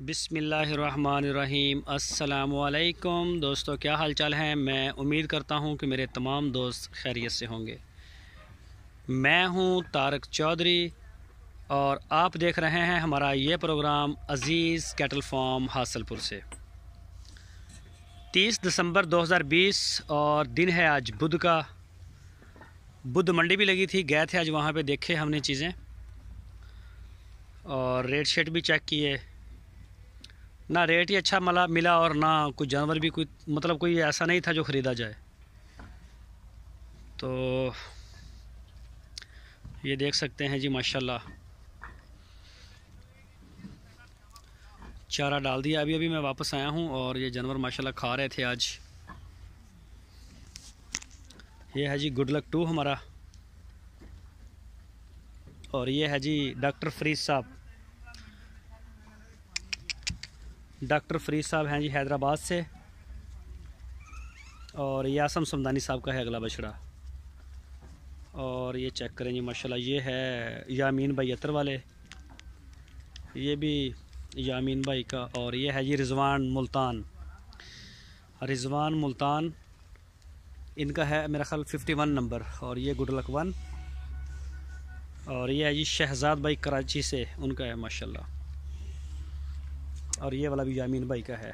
बिस्मिल्लाहिर्रहमानिर्रहीम। अस्सलामुअलैकुम दोस्तों, क्या हाल चाल है। मैं उम्मीद करता हूँ कि मेरे तमाम दोस्त खैरियत से होंगे। मैं हूँ तारक चौधरी और आप देख रहे हैं हमारा ये प्रोग्राम अज़ीज़ कैटल फार्म हासलपुर से। 30 दिसंबर 2020 और दिन है आज बुध का। बुध मंडी भी लगी थी, गए थे आज वहाँ पे, देखे हमने चीज़ें और रेट शेट भी चेक किए। ना रेट ही अच्छा मिला और ना कोई जानवर भी कोई मतलब कोई ऐसा नहीं था जो ख़रीदा जाए। तो ये देख सकते हैं जी, माशाल्लाह चारा डाल दिया। अभी मैं वापस आया हूँ और ये जानवर माशाल्लाह खा रहे थे आज। ये है जी गुड लक 2 हमारा, और ये है जी डॉक्टर फरीद साहब। डॉक्टर फरीद साहब हैं जी हैदराबाद से, और ये आसम समदानी साहब का है अगला बछड़ा। और ये चेक करें जी माशाल्लाह, ये है यामीन भाई अतर वाले, ये भी यामीन भाई का। और ये है जी रिजवान मुल्तान। रिजवान मुल्तान इनका है मेरा ख्याल 51 नंबर, और ये गुड लक 1। और ये है जी शहजाद भाई कराची से, उनका है माशाल्लाह। और ये वाला भी यामीन भाई का है।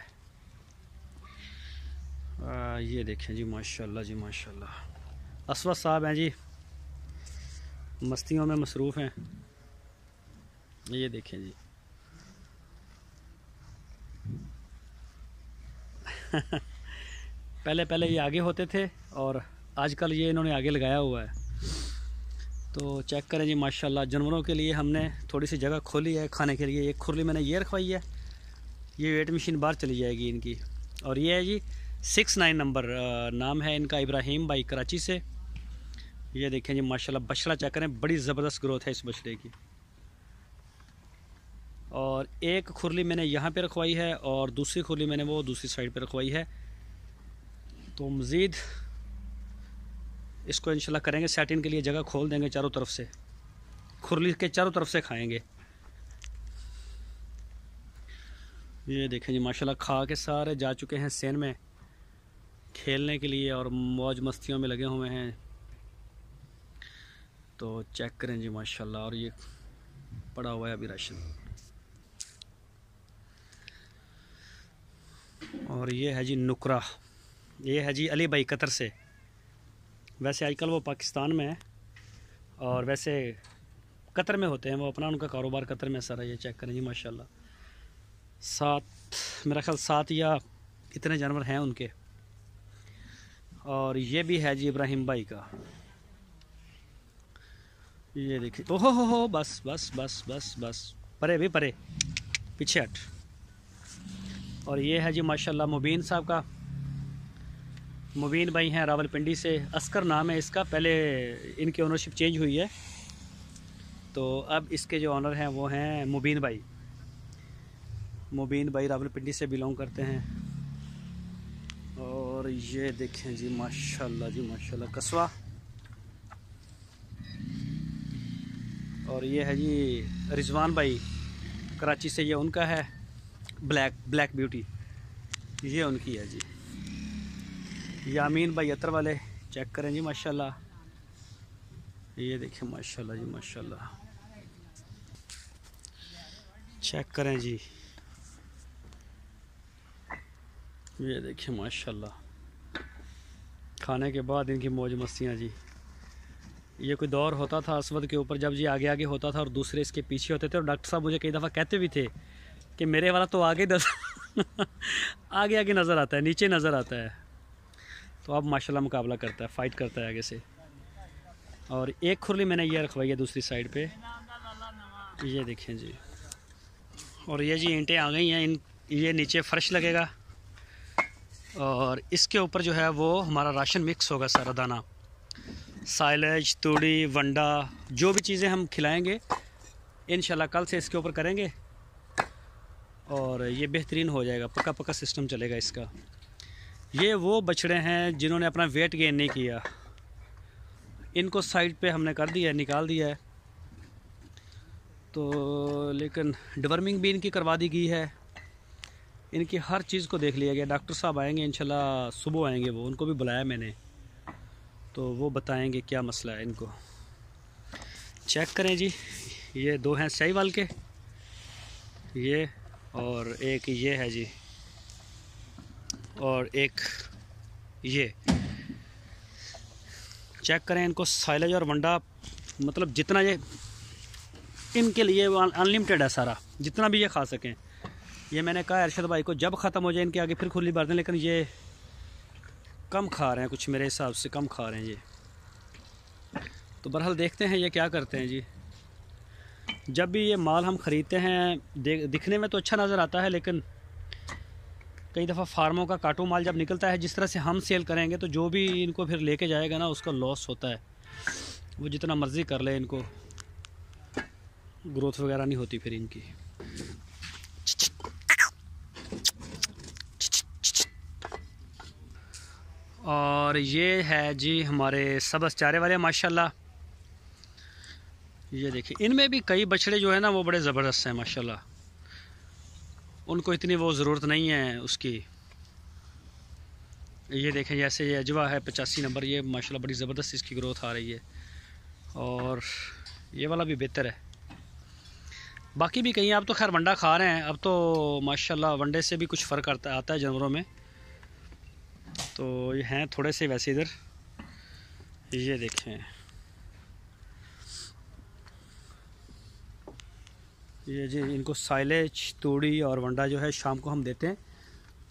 ये देखें जी माशाल्लाह जी माशाल्लाह। असवद साहब हैं जी, मस्तियों में मसरूफ़ हैं। ये देखें जी पहले ये आगे होते थे और आजकल ये इन्होंने आगे लगाया हुआ है। तो चेक करें जी माशाल्लाह। जानवरों के लिए हमने थोड़ी सी जगह खोली है खाने के लिए। एक खुरली मैंने ये रखवाई है, ये वेट मशीन बाहर चली जाएगी इनकी। और ये है जी 69 नंबर, नाम है इनका इब्राहिम भाई कराची से। ये देखें जी माशाल्लाह, बछड़ा चेक करें, बड़ी ज़बरदस्त ग्रोथ है इस बछड़े की। और एक खुरली मैंने यहाँ पे रखवाई है और दूसरी खुरली मैंने वो दूसरी साइड पे रखवाई है। तो मज़ीद इसको इंशाल्लाह करेंगे सेट, इन के लिए जगह खोल देंगे चारों तरफ से, खुरली के चारों तरफ से खाएंगे। ये देखें जी माशाल्लाह, खा के सारे जा चुके हैं सेन में खेलने के लिए और मौज मस्तियों में लगे हुए हैं। तो चेक करें जी माशाल्लाह। और ये पड़ा हुआ है अभी राशन। और ये है जी नुकरा, ये है जी अली भाई कतर से। वैसे आजकल वो पाकिस्तान में है और वैसे कतर में होते हैं वो, अपना उनका कारोबार कतर में सारा। ये चेक करें जी माशाल्लाह, 7 मेरा ख्याल 7 या इतने जानवर हैं उनके। और ये भी है जी इब्राहिम भाई का। ये देखिए, ओहो हो, बस बस बस बस बस, परे भी परे, पीछे हट। और ये है जी माशाल्लाह मुबीन साहब का। मुबीन भाई हैं रावलपिंडी से, अस्कर नाम है इसका। पहले इनकी ओनरशिप चेंज हुई है, तो अब इसके जो ऑनर हैं वो हैं मुबीन भाई। मुबीन भाई रावलपिंडी से बिलोंग करते हैं। और ये देखें जी माशाल्लाह जी माशाल्लाह कस्वा। और ये है जी रिजवान भाई कराची से, ये उनका है ब्लैक ब्यूटी, ये उनकी है जी। यामीन भाई अतर वाले, चेक करें जी माशाल्लाह। ये देखें माशाल्लाह जी माशाल्लाह, चेक करें जी। ये देखिए माशाल्लाह, खाने के बाद इनकी मौज मस्तियाँ जी। ये कोई दौर होता था असवद के ऊपर, जब जी आगे आगे होता था और दूसरे इसके पीछे होते थे। और डॉक्टर साहब मुझे कई दफ़ा कहते भी थे कि मेरे वाला तो आगे आगे आगे नज़र आता है, नीचे नज़र आता है। तो अब माशाल्लाह मुकाबला करता है, फ़ाइट करता है आगे से। और एक खुरली मैंने ये रखवाई है दूसरी साइड पे, ये देखें जी। और ये जी ईंटें आ गई हैं, ये नीचे फर्श लगेगा और इसके ऊपर जो है वो हमारा राशन मिक्स होगा, सारा दाना, साइलेज, तूड़ी, वंडा, जो भी चीज़ें हम खिलाएंगे इंशाल्लाह कल से इसके ऊपर करेंगे और ये बेहतरीन हो जाएगा। पक्का पक्का सिस्टम चलेगा इसका। ये वो बछड़े हैं जिन्होंने अपना वेट गेन नहीं किया, इनको साइड पे हमने कर दिया है, निकाल दिया है। तो लेकिन डिवर्मिंग भी इनकी करवा दी गई है इनकी हर चीज़ को देख लिया गया। डॉक्टर साहब आएंगे इंशाल्लाह, सुबह आएंगे वो, उनको भी बुलाया मैंने, तो वो बताएंगे क्या मसला है इनको। चेक करें जी, ये 2 हैं शाहीवाल के, ये और एक ये है जी, और एक ये। चेक करें इनको, साइलेज और वंडा मतलब जितना ये इनके लिए अनलिमिटेड है सारा, जितना भी ये खा सकें। ये मैंने कहा अरशद भाई को जब ख़त्म हो जाए इनके आगे फिर खुली बार दें, लेकिन ये कम खा रहे हैं, कुछ मेरे हिसाब से कम खा रहे हैं ये। तो बहरहाल देखते हैं ये क्या करते हैं जी। जब भी ये माल हम ख़रीदते हैं दिखने में तो अच्छा नज़र आता है, लेकिन कई दफ़ा फार्मों का काटू माल जब निकलता है, जिस तरह से हम सेल करेंगे तो जो भी इनको फिर लेके जाएगा ना उसका लॉस होता है। वो जितना मर्ज़ी कर ले, इनको ग्रोथ वगैरह नहीं होती फिर इनकी। और ये है जी हमारे सबस चारे वाले माशाल्लाह। ये देखिए, इनमें भी कई बछड़े जो है ना वो बड़े ज़बरदस्त हैं माशाल्लाह, उनको इतनी वो ज़रूरत नहीं है उसकी। ये देखें, जैसे ये अजवा है 85 नंबर, ये माशाल्लाह बड़ी ज़बरदस्त इसकी ग्रोथ आ रही है, और ये वाला भी बेहतर है। बाकी भी कहीं, अब तो खैर वंडा खा रहे हैं, अब तो माशाल्लाह वंडे से भी कुछ फ़र्क आता है जानवरों में। तो ये हैं थोड़े से वैसे इधर, ये देखें, ये जी इनको साइलेज, तूड़ी और वंडा जो है शाम को हम देते हैं।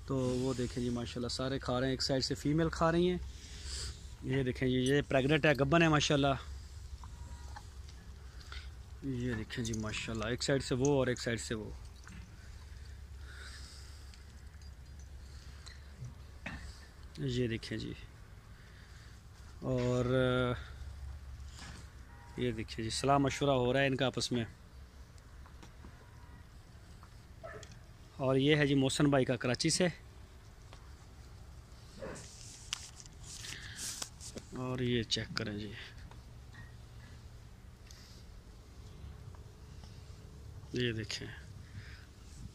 तो वो देखें जी माशाल्लाह सारे खा रहे हैं। एक साइड से फीमेल खा रही हैं, ये देखें ये प्रेग्नेंट है, गब्बन है माशाल्लाह। ये देखें जी माशाल्लाह, एक साइड से वो और एक साइड से वो। ये देखें जी, और ये देखिए जी सलाह मशवरा हो रहा है इनका आपस में। और ये है जी मोहसन भाई का कराची से, और ये चेक करें जी, ये देखें।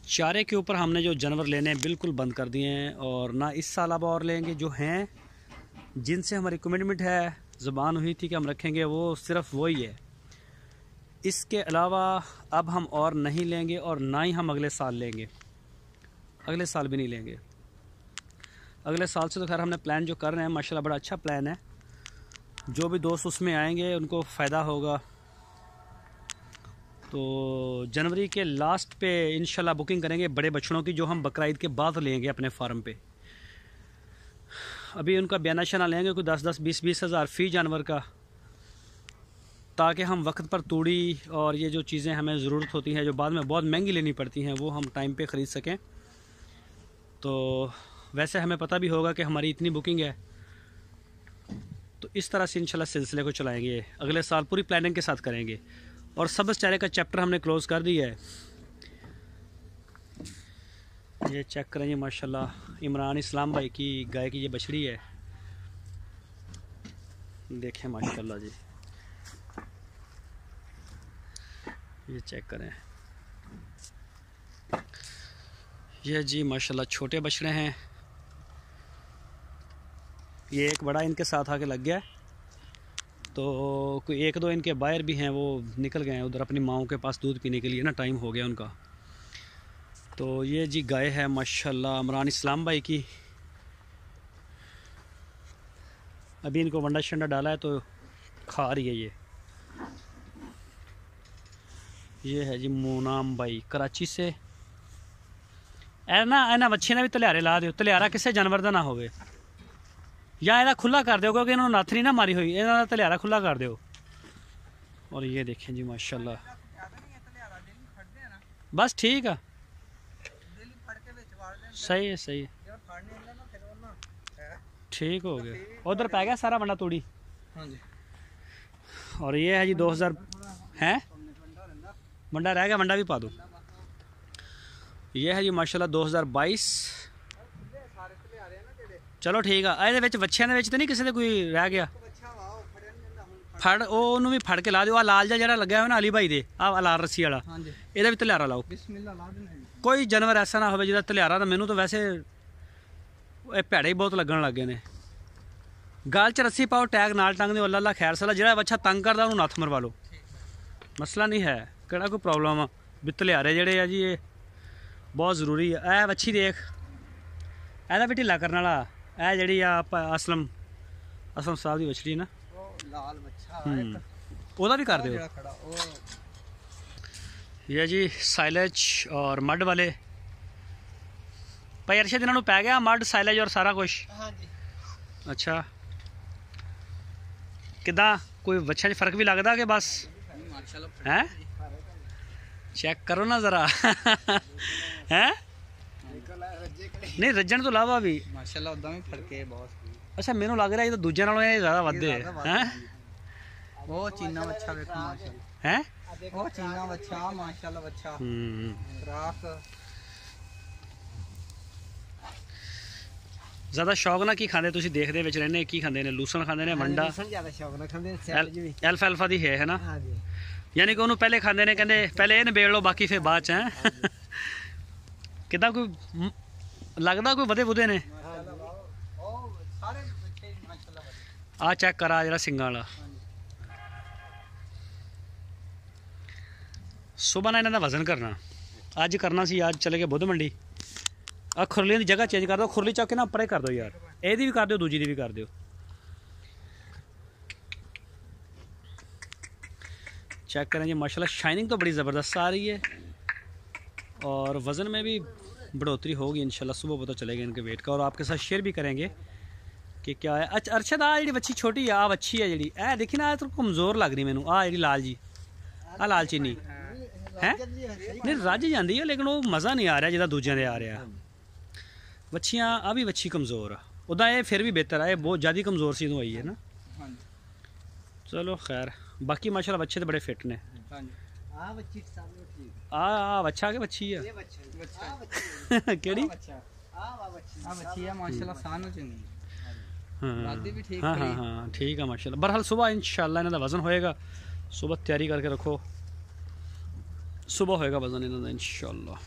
चारे के ऊपर हमने जो जानवर लेने बिल्कुल बंद कर दिए हैं, और ना इस साल अब और लेंगे। जो हैं जिनसे हमारी कमिटमेंट है, ज़ुबान हुई थी कि हम रखेंगे, वो सिर्फ वही है। इसके अलावा अब हम और नहीं लेंगे, और ना ही हम अगले साल लेंगे, अगले साल भी नहीं लेंगे। अगले साल से तो खैर हमने प्लान जो कर रहे हैं माशाल्लाह बड़ा अच्छा प्लान है। जो भी दोस्त उसमें आएंगे उनको फ़ायदा होगा। तो जनवरी के लास्ट पे इंशाल्लाह बुकिंग करेंगे बड़े बछड़ों की, जो हम बकरा ईद के बाद लेंगे अपने फार्म पे। अभी उनका बयाना शना लेंगे कोई 10-10, 20-20 हज़ार फ़ी जानवर का, ताकि हम वक्त पर तूड़ी और ये जो चीज़ें हमें ज़रूरत होती हैं जो बाद में बहुत महंगी लेनी पड़ती हैं, वो हम टाइम पे ख़रीद सकें। तो वैसे हमें पता भी होगा कि हमारी इतनी बुकिंग है, तो इस तरह से इंशाल्लाह सिलसिले को चलाएंगे। अगले साल पूरी प्लानिंग के साथ करेंगे। और सबस चारे का चैप्टर हमने क्लोज़ कर दिया है। ये चेक करें जी माशाल्लाह, इमरान इस्लाम भाई की गाय की ये बछड़ी है, देखें माशाल्लाह जी, ये चेक करें। ये जी माशाल्लाह छोटे बछड़े हैं। ये एक बड़ा इनके साथ आके लग गया है, तो कोई 1-2 इनके बाहर भी हैं, वो निकल गए हैं उधर अपनी माँओं के पास दूध पीने के लिए ना, टाइम हो गया उनका। तो ये जी गाय है माशाल्लाह इमरान इस्लाम भाई की। अभी इनको वंडा शंडा डाला है तो खा रही है ये है जी मोनाम भाई कराची से। एना बच्चे ने भी तलियारे ला दो, तलियारा किसी जानवर का ना हो, या ਇਹਦਾ खुला कर दो क्योंकि इन्होंने नाथ नहीं ना मारी हुई, इन्होंने तलियारा खुला कर दो। और ये देखें जी माशाल्लाह, बस ठीक है, सही है सही है, ठीक हो गया। उधर पै गया सारा वंडा तूड़ी। और ये है जी 2000 है, वंडा रह गया, वंडा भी पा दो। ये है जी माशाल्लाह 2022। चलो ठीक है। ये बच्चों के तो नहीं किसी ने कोई रह गया, फड़ वो भी फड़ के ला दो। आ लाल जा जरा लगे हुआ ना अली भाई दे, आ लाल रस्सी वाला, ये भी तलियारा लाओ। कोई जानवर ऐसा ना हो जिहदा धलियारा, तो मैनू तो वैसे ये भैड़े ही बहुत लगन लग गए ने। गल च रस्सी पाओ, टैग नाल टंग दो, अल्लाह खैर सला। जिहड़ा बच्चा तंग करदा उहनूं नत्थ मरवा लो, मसला नहीं है, केड़ा कोई प्रॉब्लम आ। भी धलियारे जिहड़े आ जी ये बहुत ज़रूरी है। ऐ बच्ची देख, एहदा भी ढिला करने वाला, ऐ जिहड़ी आ असलम साहब की बछड़ी ना, लाल बच्चा ओहदा भी कर दो। ये जी साइलेज और मड वाले भाई अरशद, इन्होंने पै गया मड साइलेज और सारा कुछ। हाँ जी। अच्छा, किदा कोई बच्चा च फर्क भी लगता कि बस हैं? चेक करो ना ज़रा हैं? नहीं रज्जन तो इलावा भी माशाल्लाह उदा भी फर्क है बहुत। अच्छा, मैनू लग रहा है ये तो दूजे नालों ये ज़्यादा वधे हैं। वो चीना बच्चा देखो माशाल्लाह हैं, वो चीना बच्चा माशाल्लाह बच्चा राख। ज़्यादा शौक ना की खाते तुम देखते विच रहने, की खाते ने? लूसन खाते ने, मंडा एल्फा दी है ना? यानी कि उन्होंने पहले खाते ने, कहते पहले ये निबेड़ लो बाकी फिर बाद च हैं। किदा कोई लगता कोई वधे बुधे ने? आ चेक करा जरा सिंगा वाला। सुबह ना इन्हों का वजन करना, अज करना सी, अज चले गए बुध मंडी। आ खुरलियों की जगह चेंज कर दो, खुरली चौक के ना परे कर दो यार, एदी भी कर दो, दूजी दी भी कर दो। चेक करें जी माशाल्लाह, शाइनिंग तो बड़ी ज़बरदस्त आ रही है और वज़न में भी बढ़ोतरी होगी इंशाल्लाह। सुबह पता चलेगा इनके वेट का और आपके साथ शेयर भी करेंगे कि क्या है। अच्छा अरशद, आ जी बच्ची छोटी आ अच्छी है जी, ए देखी ना तो कमज़ोर लग रही मैनू। आ जी लाल जी, आ लाल चीनी है नहीं रज जाती है, लेकिन वो मज़ा नहीं आ रहा जिदा दूजिया दे आ रहा। बच्चियाँ आ भी बच्ची कमज़ोर आ, उदा ये फिर भी बेहतर है, ये बहुत ज़्यादा कमज़ोर सी आई है ना। चलो खैर, बाकी माशाल्लाह बच्चे तो बड़े फिट ने। आ बच्चा के बच्ची है केड़ी? हाँ हाँ हाँ ठीक है माशाल्लाह। बहरहाल सुबह इंशाल्लाह इन्हों का वज़न होएगा, सुबह तैयारी करके रखो, सुबह होएगा वज़न इन्हों का इंशाल्लाह।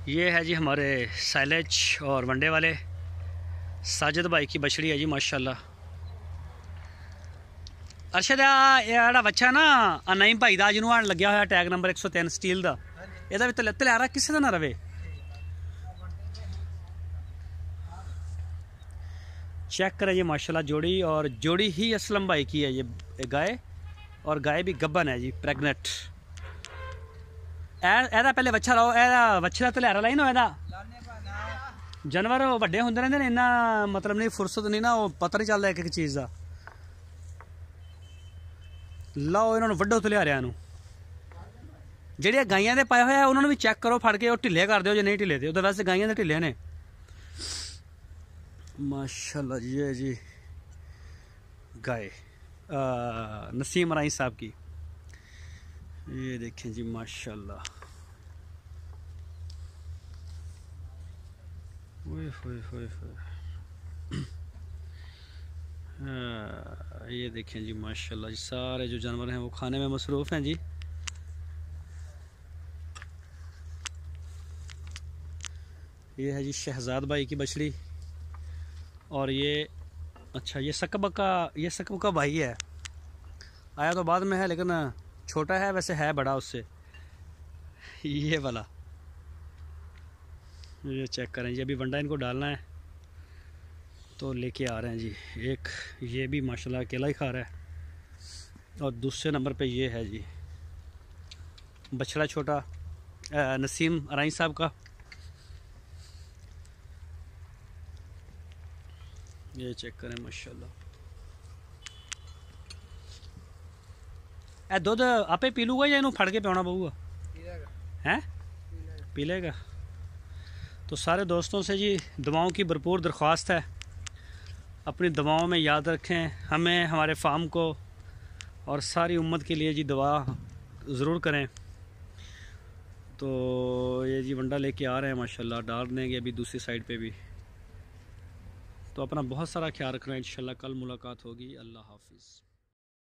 ये है जी हमारे साइलेज और वनडे वाले साजिद भाई की बछड़ी है जी माशाल्लाह। अरशद यार बच्चा ना नईम भाई का जिन्होंने आन लग्या होया टैग नंबर 103 स्टील का, यदा भी धलियारा किसी का ना रवे। चेक करें जी माशाल्लाह जोड़ी, और जोड़ी ही असलम भाई की है ये गाय, और गाय भी गब्बन है जी, प्रेगनेंट। एदा पहले बच्चा रहो, एदा बच्चे का धलियारा लाई ना, एदा जानवर वड्डे होंदे रहंदे ने, इन्ना मतलब नहीं फुरसत नहीं ना, वो पता नहीं चलता एक एक चीज़ का। लाओ इन्होंने वड्डो धलियारिया ਜਿਹੜੀਆਂ गाइयां ਦੇ ਪਾਏ ਹੋਏ ਆ ਉਹਨਾਂ ਨੂੰ भी चेक करो फड़ के, ਉਹ ਢਿੱਲੇ कर ਦਿਓ ਜੇ नहीं ਢਿੱਲੇ ਤੇ ਉਹਦੇ वैसे गाइयां ਦੇ ਢਿੱਲੇ ने माशाल्लाह। जी है जी गाय नसीम राई साहब की, ये देखें जी माशाल्लाह। ये देखें जी माशाल्लाह जी, सारे जो जानवर हैं वो खाने में मसरूफ़ हैं जी। ये है जी शहजाद भाई की बछड़ी, और ये अच्छा ये सकब का भाई है, आया तो बाद में है लेकिन छोटा है, वैसे है बड़ा उससे। ये वाला ये चेक करें जी, अभी वंडा इनको डालना है तो लेके आ रहे हैं जी। एक ये भी माशाल्लाह अकेला ही खा रहा है, और दूसरे नंबर पे ये है जी बछड़ा छोटा नसीम राई साहब का। ये चेक करें माशाल्लाह। ए दूध आपे पी लूगा या इनू फड़ के पियाना पऊगा? हैं पी लेगा। तो सारे दोस्तों से जी दुआओं की भरपूर दरख्वास्त है, अपनी दुआओं में याद रखें हमें, हमारे फार्म को, और सारी उम्मत के लिए जी दुआ ज़रूर करें। तो ये जी वंडा लेके आ रहे हैं माशाल्लाह, डाल देंगे अभी दूसरी साइड पे भी। तो अपना बहुत सारा ख्याल रखना, इंशाल्लाह कल मुलाकात होगी। अल्लाह हाफिज़।